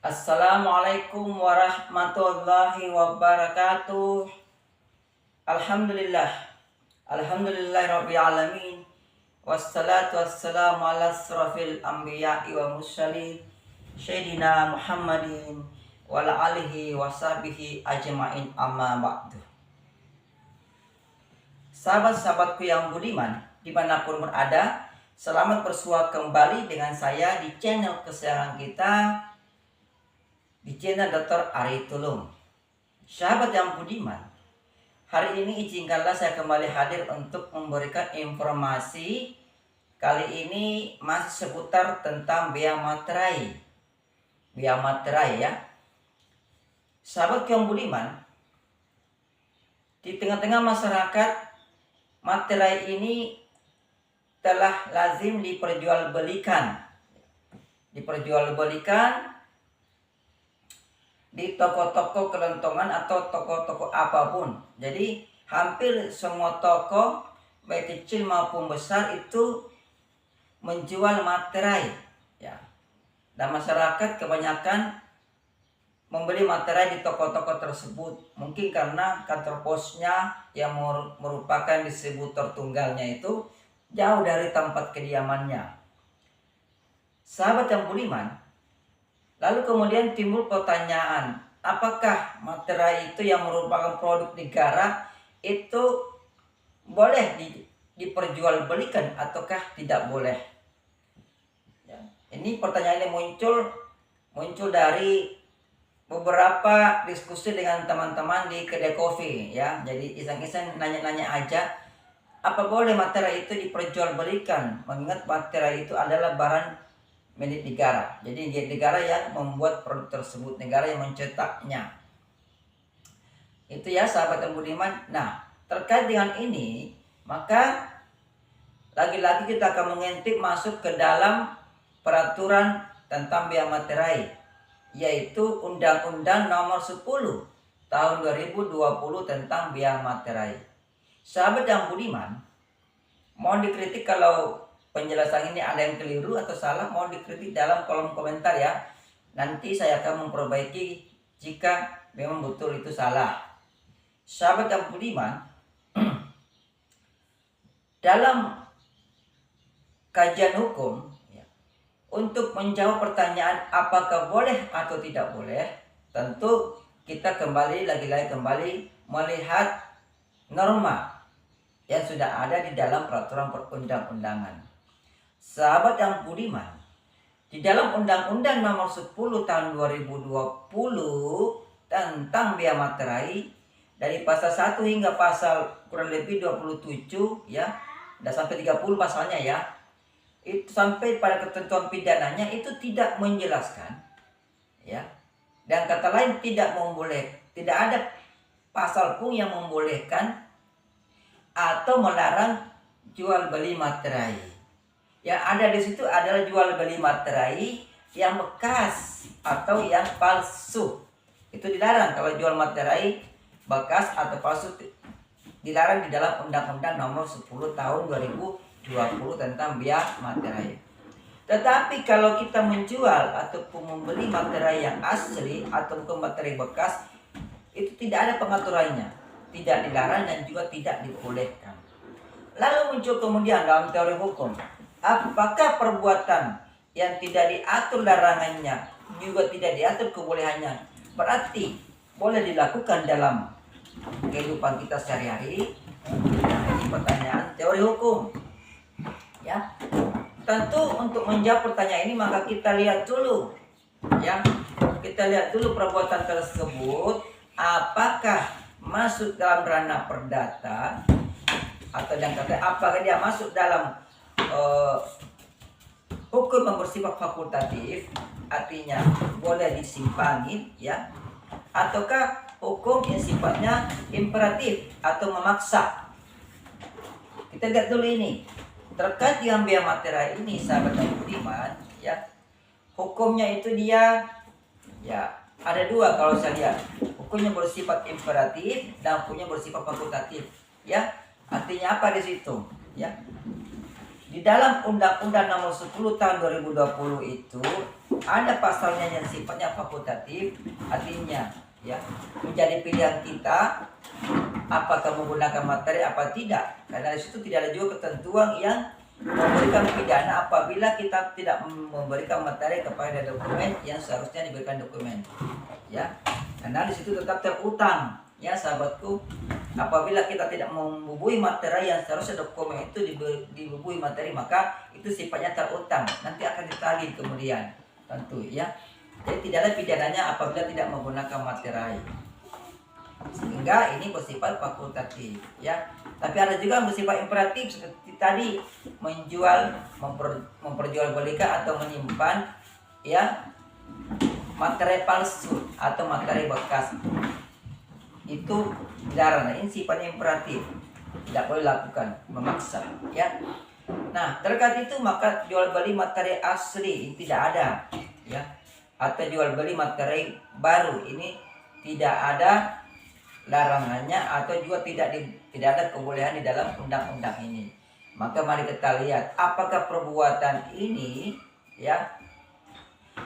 Assalamualaikum warahmatullahi wabarakatuh. Alhamdulillah. Alhamdulillahirabbil alamin. Wassalatu wassalamu ala asrafil anbiya'i wa mursalin Sayyidina Muhammadin wa ala alihi wa sahbihi ajma'in, amma ba'du. Sahabat-sahabatku yang budiman dimanapun berada, selamat bersua kembali dengan saya di channel kesayangan kita, di channel Dr. Ari Tulung. Sahabat yang budiman, hari ini izinkanlah saya kembali hadir untuk memberikan informasi. Kali ini masih seputar tentang bea materai. Bea materai ya. Sahabat yang budiman, di tengah-tengah masyarakat, materai ini telah lazim diperjualbelikan di toko-toko kelentongan atau toko-toko apapun. Jadi hampir semua toko baik kecil maupun besar itu menjual materai ya. Dan masyarakat kebanyakan membeli materai di toko-toko tersebut. Mungkin karena kantor posnya yang merupakan distributor tunggalnya itu jauh dari tempat kediamannya. Sahabat yang budiman, lalu kemudian timbul pertanyaan, apakah materai itu yang merupakan produk negara itu boleh diperjualbelikan ataukah tidak boleh? Ya, ini pertanyaan yang muncul dari beberapa diskusi dengan teman-teman di kedai kopi ya. Jadi iseng-iseng nanya-nanya aja, apa boleh materai itu diperjualbelikan? Mengingat materai itu adalah barang milik negara. Jadi negara yang membuat produk tersebut, negara yang mencetaknya. Itu ya sahabat yang budiman. Nah, terkait dengan ini, maka lagi-lagi kita akan mengintip masuk ke dalam peraturan tentang bea materai, yaitu Undang-Undang Nomor 10 Tahun 2020 tentang bea materai. Sahabat yang budiman, mohon dikritik kalau penjelasan ini ada yang keliru atau salah, mohon dikritik dalam kolom komentar ya. Nanti saya akan memperbaiki jika memang betul itu salah. Sahabat yang budiman, dalam kajian hukum ya, untuk menjawab pertanyaan apakah boleh atau tidak boleh, tentu kita lagi-lagi melihat norma yang sudah ada di dalam peraturan perundang-undangan. Sahabat yang budiman, di dalam Undang-Undang Nomor 10 Tahun 2020 tentang bea materai, dari pasal 1 hingga pasal kurang lebih 27 ya, dan sampai 30 pasalnya ya, itu sampai pada ketentuan pidananya itu tidak menjelaskan ya. Dan kata lain tidak ada pasal pun yang membolehkan atau melarang jual beli materai. Yang ada di situ adalah jual beli materai yang bekas atau yang palsu. Itu dilarang. Kalau jual materai bekas atau palsu dilarang di dalam Undang-Undang Nomor 10 Tahun 2020 tentang bea materai. Tetapi kalau kita menjual ataupun membeli materai yang asli atau materai bekas, itu tidak ada pengaturannya, tidak dilarang dan juga tidak dibolehkan. Lalu muncul kemudian dalam teori hukum, apakah perbuatan yang tidak diatur larangannya juga tidak diatur kebolehannya berarti boleh dilakukan dalam kehidupan kita sehari-hari? Ini pertanyaan teori hukum ya. Tentu untuk menjawab pertanyaan ini maka kita lihat dulu ya, perbuatan tersebut apakah masuk dalam ranah perdata atau yang kata apakah dia masuk dalam hukum yang bersifat fakultatif, artinya boleh disimpangin ya, ataukah hukum yang sifatnya imperatif atau memaksa. Kita lihat dulu ini terkait dengan bea materai ini sahabat yang budiman ya. Hukumnya itu dia ya ada dua kalau saya lihat, hukumnya bersifat imperatif dan hukumnya bersifat fakultatif ya. Artinya apa di situ ya? Di dalam Undang-Undang Nomor 10 Tahun 2020 itu ada pasalnya yang sifatnya fakultatif, artinya ya menjadi pilihan kita apakah menggunakan materi apa tidak. Karena di situ tidak ada juga ketentuan yang memberikan pidana apabila kita tidak memberikan materi kepada dokumen yang seharusnya diberikan dokumen. Ya, karena di situ tetap terutang. Ya sahabatku, apabila kita tidak membubui materi yang seharusnya dokumen itu dibubui materi, maka itu sifatnya terutang, nanti akan ditagih kemudian tentu ya. Jadi tidak ada pidananya apabila tidak menggunakan materi, sehingga ini bersifat fakultatif ya. Tapi ada juga bersifat imperatif seperti tadi, menjual, memperjualbelikan atau menyimpan ya materi palsu atau materi bekas, itu dilarang. Ini sifatnya imperatif, tidak boleh lakukan, memaksa ya. Nah terkait itu maka jual beli materi asli tidak ada ya, atau jual beli materi baru ini tidak ada larangannya, atau juga tidak ada kebolehan di dalam undang-undang ini. Maka mari kita lihat apakah perbuatan ini ya,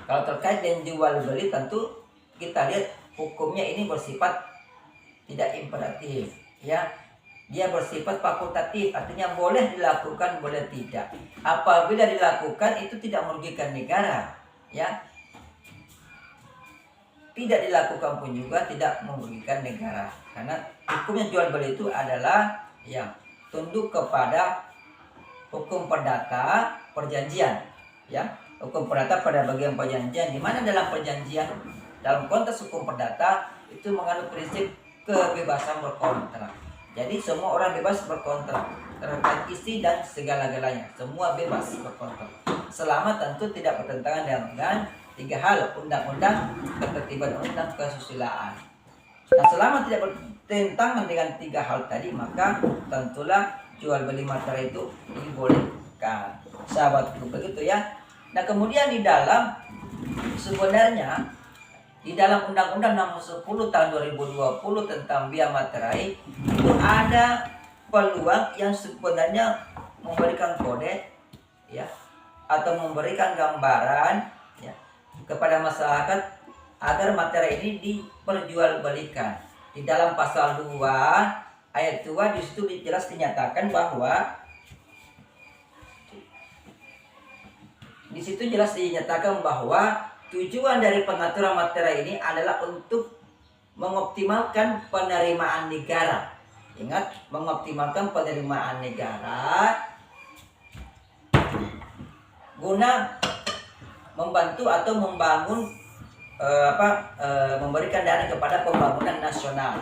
kalau terkait dengan jual beli tentu kita lihat hukumnya ini bersifat tidak imperatif ya, dia bersifat fakultatif, artinya boleh dilakukan boleh tidak. Apabila dilakukan itu tidak merugikan negara ya, tidak dilakukan pun juga tidak merugikan negara, karena hukumnya jual beli itu adalah yang tunduk kepada hukum perdata perjanjian ya. Hukum perdata pada bagian perjanjian, di mana dalam perjanjian, dalam konteks hukum perdata itu mengandung prinsip kebebasan berkontrak. Jadi semua orang bebas berkontrak terkait isi dan segala-galanya, semua bebas berkontrak selama tentu tidak bertentangan dengan 3 hal: undang-undang, ketertiban umum, kesusilaan. Nah selama tidak bertentangan dengan 3 hal tadi, maka tentulah jual beli materi itu dibolehkan, sahabatku, begitu ya. Nah kemudian di dalam sebenarnya di dalam Undang-Undang Nomor 10 Tahun 2020 tentang biaya materai itu ada peluang yang sebenarnya memberikan kode ya, atau memberikan gambaran ya kepada masyarakat agar materi ini diperjualbelikan. Di dalam pasal 2 ayat 2 di situ jelas dinyatakan bahwa tujuan dari pengaturan materi ini adalah untuk mengoptimalkan penerimaan negara. Ingat, mengoptimalkan penerimaan negara guna membantu atau membangun memberikan dana kepada pembangunan nasional.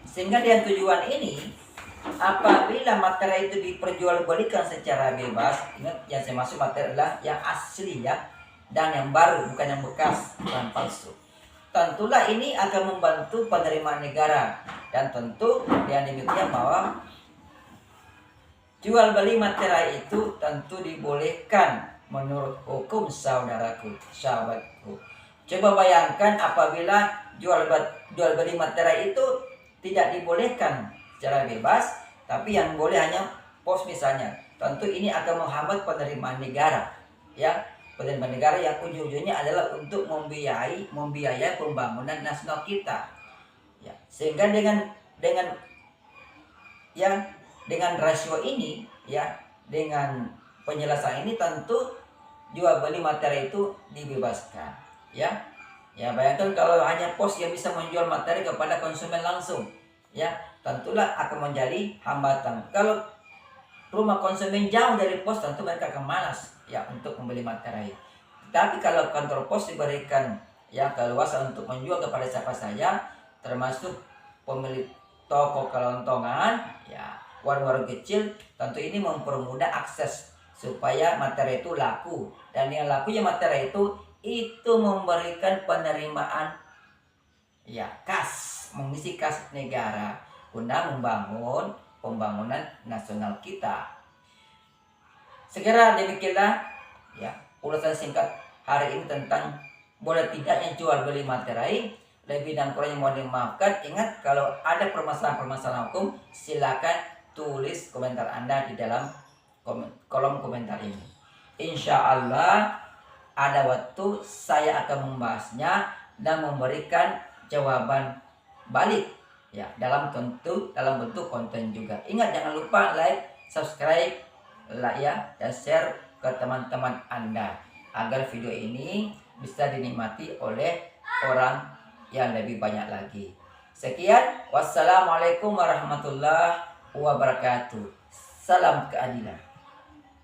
Sehingga dengan tujuan ini, apabila materi itu diperjualbelikan secara bebas, ingat yang saya maksud materi adalah yang asli ya, dan yang baru, bukan yang bekas, bukan palsu. Tentulah ini akan membantu penerimaan negara, dan tentu yang demikian bahwa jual beli materi itu tentu dibolehkan menurut hukum, saudaraku, sahabatku. Coba bayangkan apabila jual beli materi itu tidak dibolehkan secara bebas, tapi yang boleh hanya pos misalnya, tentu ini akan menghambat penerimaan negara ya. Penerimaan negara yang ujung-ujungnya adalah untuk membiayai pembangunan nasional kita ya. Sehingga dengan rasio ini ya, dengan penjelasan ini tentu jual beli materi itu dibebaskan ya. Ya bayangkan kalau hanya pos yang bisa menjual materi kepada konsumen langsung ya, tentulah akan menjadi hambatan. Kalau rumah konsumen jauh dari pos, tentu mereka akan malas ya untuk membeli materi. Tapi kalau kantor pos diberikan ya keleluasaan untuk menjual kepada siapa saja, termasuk pemilik toko kelontongan ya, warung-warung kecil, tentu ini mempermudah akses supaya materi itu laku. Dan dengan lakunya materi itu memberikan penerimaan ya kas, mengisi kas negara guna membangun pembangunan nasional kita. Segera demikianlah ya ulasan singkat hari ini tentang boleh tidaknya jual beli materi. Lebih dan kurangnya mohon dimaafkan. Ingat, kalau ada permasalahan hukum, silakan tulis komentar Anda di dalam kolom komentar ini. Insya Allah ada waktu saya akan membahasnya dan memberikan jawaban balik ya, dalam bentuk konten juga. Ingat, jangan lupa like, subscribe, dan share ke teman-teman Anda agar video ini bisa dinikmati oleh orang yang lebih banyak lagi. Sekian, wassalamualaikum warahmatullahi wabarakatuh. Salam keadilan.